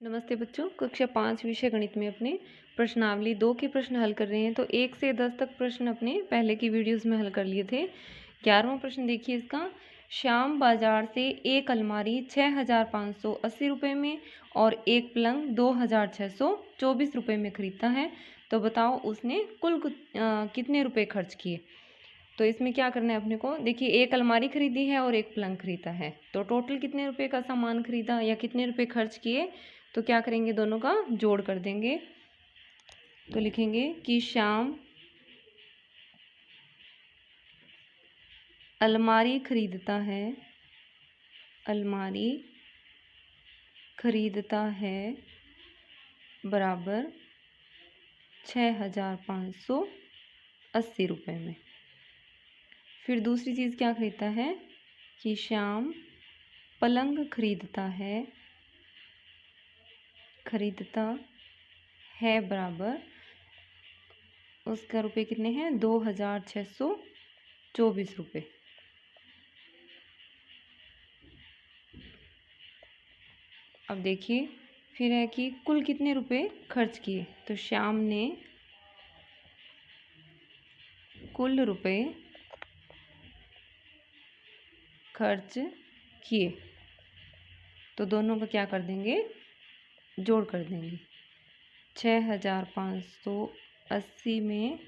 नमस्ते बच्चों, कक्षा 5 विषय गणित में अपने प्रश्नावली 2 के प्रश्न हल कर रहे हैं। तो 1 से 10 तक प्रश्न अपने पहले की वीडियोस में हल कर लिए थे। 11वां प्रश्न देखिए इसका। श्याम बाजार से एक अलमारी 6,580 रुपये में और एक पलंग 2,624 रुपये में खरीदता है। तो बताओ उसने कुल कितने रुपये खर्च किए। तो इसमें क्या करना है अपने को, देखिए एक अलमारी खरीदी है और एक पलंग खरीदा है, तो टोटल कितने रुपए का सामान खरीदा या कितने रुपए खर्च किए। तो क्या करेंगे, दोनों का जोड़ कर देंगे। तो लिखेंगे कि श्याम अलमारी खरीदता है बराबर 6,580 रुपये में। फिर दूसरी चीज़ क्या खरीदता है कि श्याम पलंग खरीदता है बराबर, उसका रुपये कितने हैं, 2,624 रुपये। अब देखिए फिर है कि कुल कितने रुपए खर्च किए। तो श्याम ने कुल रुपए खर्च किए, तो दोनों का क्या कर देंगे, जोड़ कर देंगे। 6,580 में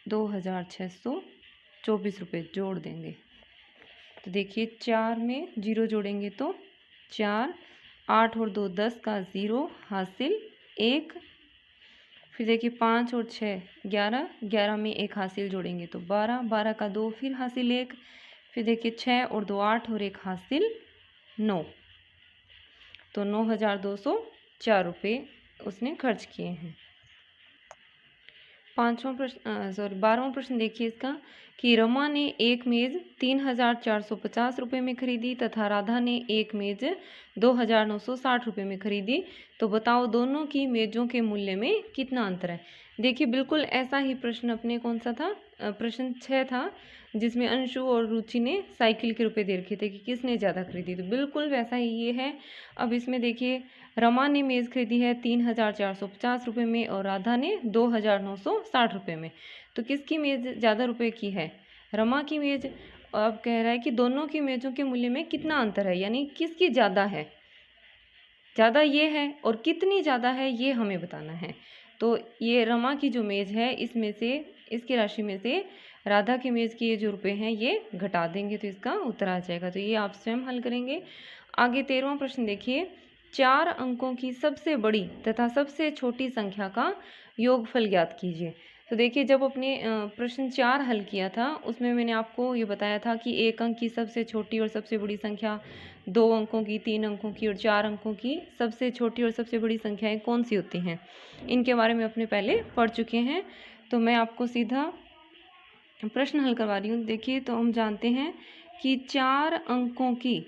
2,624 रुपये जोड़ देंगे। तो देखिए 4 में 0 जोड़ेंगे तो 4, 8 और 2 10 का 0 हासिल 1। फिर देखिए 5 और 6 11, 11 में 1 हासिल जोड़ेंगे तो 12, 12 का 2 फिर हासिल 1। फिर देखिए 6 और 2 8 और 1 हासिल 9। तो 9,204 रुपये उसने खर्च किए हैं। 12वां प्रश्न देखिए इसका कि रमा ने एक मेज़ 3,450 रुपये में खरीदी तथा राधा ने एक मेज़ 2,960 रुपये में खरीदी। तो बताओ दोनों की मेज़ों के मूल्य में कितना अंतर है। देखिए बिल्कुल ऐसा ही प्रश्न अपने कौन सा था, प्रश्न 6 था, जिसमें अंशु और रुचि ने साइकिल के रुपये दे रखे थे कि किसने ज़्यादा खरीदी। तो बिल्कुल वैसा ही ये है। अब इसमें देखिए रमा ने मेज़ खरीदी है 3,450 रुपये में और राधा ने 2,960 रुपये में। तो किसकी मेज़ ज़्यादा रुपए की है, रमा की मेज़। अब कह रहा है कि दोनों की मेज़ों के मूल्य में कितना अंतर है, यानी किसकी ज़्यादा है, ज़्यादा ये है और कितनी ज़्यादा है ये हमें बताना है। तो ये रमा की जो मेज़ है इसमें से, इसकी राशि में से राधा की मेज़ के ये जो रुपए हैं ये घटा देंगे तो इसका उत्तर आ जाएगा। तो ये आप स्वयं हल करेंगे। आगे 13वां प्रश्न देखिए। 4 अंकों की सबसे बड़ी तथा सबसे छोटी संख्या का योगफल ज्ञात कीजिए। तो देखिए जब अपने प्रश्न 4 हल किया था उसमें मैंने आपको ये बताया था कि 1 अंक की सबसे छोटी और सबसे बड़ी संख्या, 2 अंकों की, 3 अंकों की और 4 अंकों की सबसे छोटी और सबसे बड़ी संख्याएं कौन सी होती हैं, इनके बारे में अपने पहले पढ़ चुके हैं। तो मैं आपको सीधा प्रश्न हल करवा रही हूँ। देखिए तो हम जानते हैं कि 4 अंकों की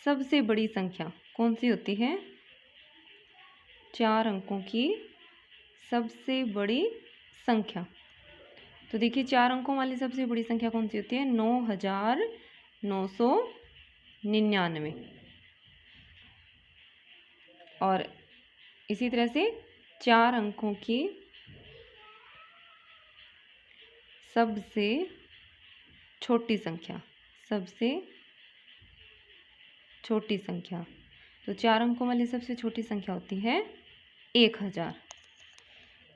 सबसे बड़ी संख्या कौन सी होती है, 4 अंकों की सबसे बड़ी संख्या। तो देखिए 4 अंकों वाली सबसे बड़ी संख्या कौन सी होती है, 9,999। और इसी तरह से 4 अंकों की सबसे छोटी संख्या, तो 4 अंकों वाली सबसे छोटी संख्या होती है 1,000।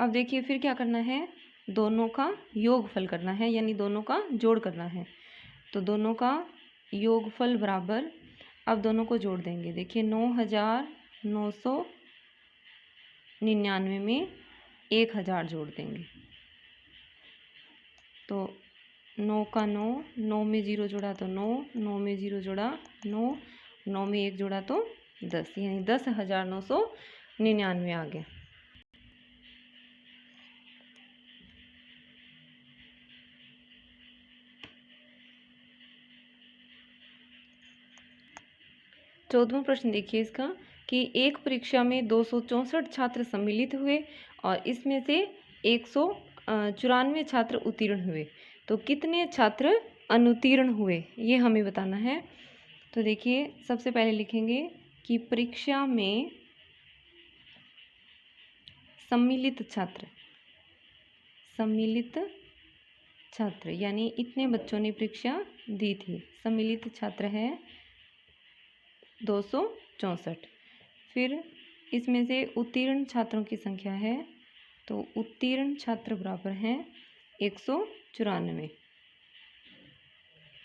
अब देखिए फिर क्या करना है, दोनों का योगफल करना है, यानी दोनों का जोड़ करना है। तो दोनों का योगफल बराबर, अब दोनों को जोड़ देंगे। देखिए 9,999 में 1,000 जोड़ देंगे तो 9 का 9, 9 में 0 जोड़ा तो 9, 9 में 0 जोड़ा 9, 9 में 1 जोड़ा तो 10, यानी 10,999 आ गया। चौदहवां प्रश्न देखिए इसका कि एक परीक्षा में 264 छात्र सम्मिलित हुए और इसमें से 194 छात्र उत्तीर्ण हुए, तो कितने छात्र अनुत्तीर्ण हुए ये हमें बताना है। तो देखिए सबसे पहले लिखेंगे कि परीक्षा में सम्मिलित छात्र यानी इतने बच्चों ने परीक्षा दी थी। सम्मिलित छात्र है 264। फिर इसमें से उत्तीर्ण छात्रों की संख्या है, तो उत्तीर्ण छात्र बराबर हैं 194।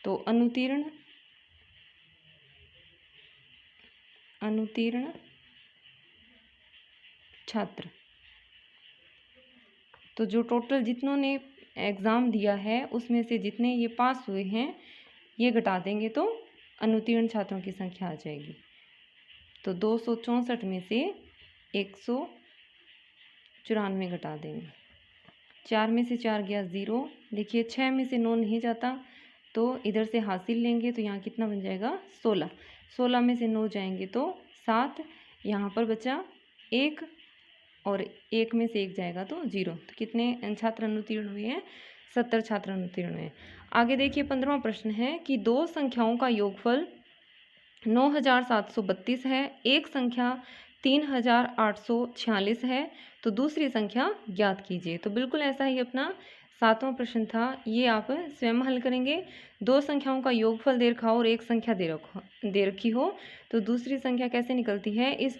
तो अनुत्तीर्ण छात्र, तो जो टोटल जितनों ने एग्ज़ाम दिया है उसमें से जितने ये पास हुए हैं ये घटा देंगे तो अनुत्तीर्ण छात्रों की संख्या आ जाएगी। तो 264 में से 194 घटा देंगे। 4 में से 4 गया 0। देखिए 6 में से 9 नहीं जाता, तो इधर से हासिल लेंगे तो यहाँ कितना बन जाएगा 16। 16 में से 9 जाएंगे तो 7। यहाँ पर बचा 1 और 1 में से 1 जाएगा तो 0। तो कितने छात्र अनुत्तीर्ण हुए हैं? 70 छात्र अनुत्तीर्ण हुए हैं। आगे देखिए 15वां प्रश्न है कि दो संख्याओं का योगफल 9732 है, एक संख्या 3846 है, तो दूसरी संख्या ज्ञात कीजिए। तो बिल्कुल ऐसा ही अपना 7वां प्रश्न था, ये आप स्वयं हल करेंगे। दो संख्याओं का योगफल दे रखा हो और एक संख्या दे रखी हो, तो दूसरी संख्या कैसे निकलती है? इस